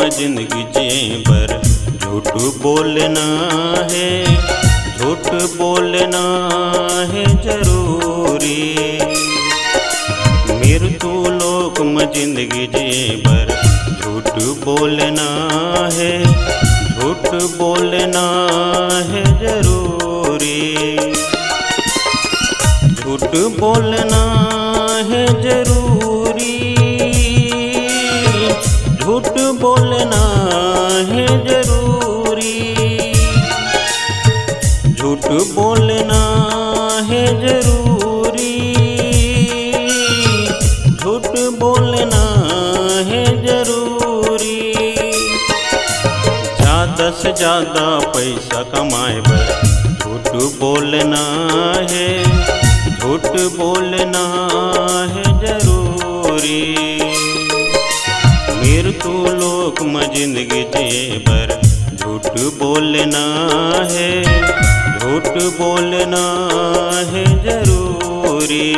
में जिंदगी जिए बर झूठ बोलना है, झूठ बोलना है जरूरी। मृत्यु लोक में जिंदगी जिए बर झूठ बोलना है, झूठ बोलना है जरूरी। झूठ बोलना है जरूरी, झूठ बोलना है जरूरी। झूठ बोलना है जरूरी, झूठ बोलना है जरूरी। ज़्यादा से ज़्यादा पैसा कमाए बर झूठ बोलना है, झूठ बोलना है जरूरी। मृत्यु लोक में जिंदगी जिए बर झूठ बोलना है, झूठ बोलना है जरूरी।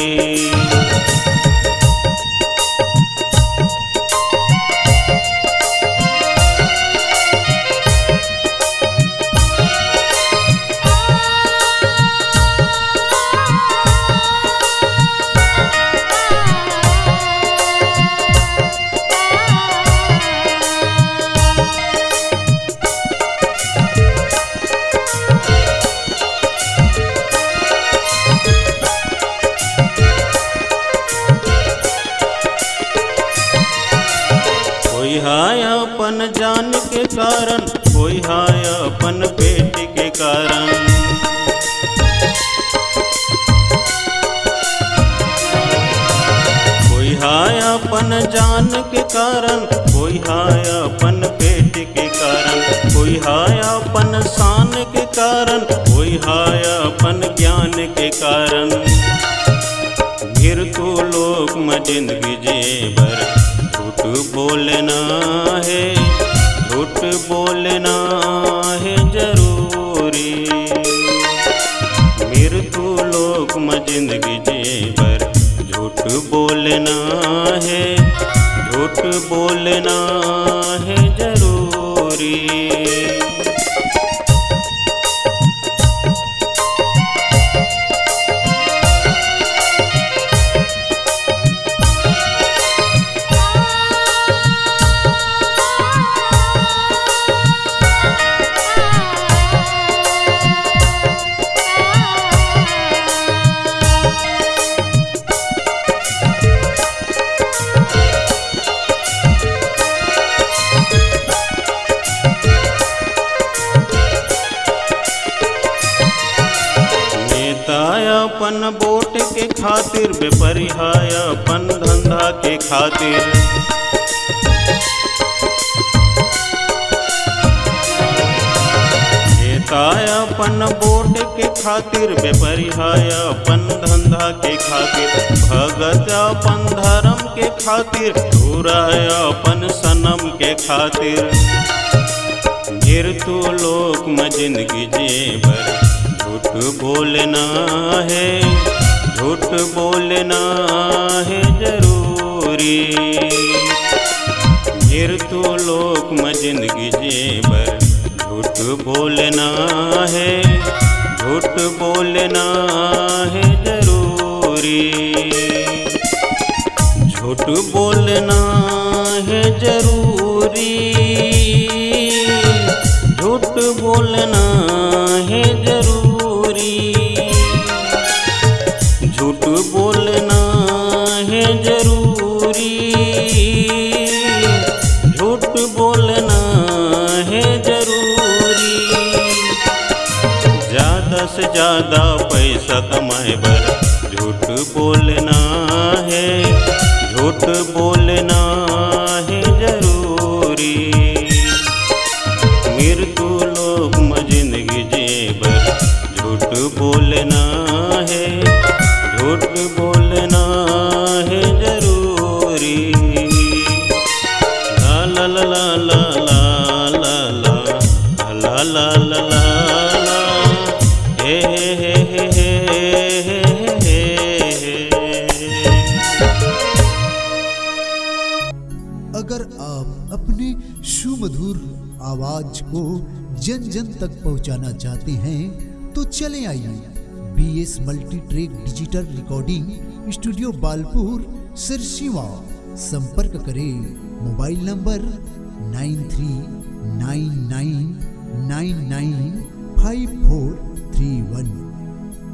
कोई हाय अपन जान के कारण, कोई हाय अपन पेट के कारण। कोई हाय अपन जान के कारण, कोई हाय अपन पेट के कारण। कोई हाय अपन शान के कारण, कोई हाय अपन ज्ञान के कारण। मृत्यु लोक में जिंदगी जिए बर झूठ बोलना है, झूठ बोलना है जरूरी। मृत्यु लोक में जिंदगी जिए बर झूठ बोलना है, झूठ बोलना है जरूरी। अपन वोट के खातिर, बेपरिहाय अपन धंधा के खातिर। नेताय अपन वोट के खातिर, बेपरिहाय अपन धंधा के खातिर। भगत अपन धर्म के खातिर, धुराय अपन सनम के खातिर। मृत्यु लोक में जिंदगी जिए बर झूठ बोलना है, झूठ बोलना है जरूरी। मृत्यु लोक में जिंदगी जिए बर झूठ बोलना है, झूठ बोलना है जरूरी। झूठ बोलना है जरूरी, झूठ बोलना है जरूरी। झूठ बोलना है जरूरी, झूठ बोलना है जरूरी। ज़्यादा से ज़्यादा पैसा कमाए बर झूठ बोलना है, झूठ बोलना है जरूरी। मृत्यु लोक में जिंदगी जिए बर झूठ बोलना है, झूठ बोलना है जरूरी। ला ला ला ला ला ला ला ला ला ला ला हे हे हे हे हे हे। अगर आप आप अपने सुमधुर आवाज को जन जन तक पहुंचाना चाहते हैं तो चले आइए BS multi track digital recording studio Balpur Sirsiwa. संपर्क करें मोबाइल नंबर 9399995431।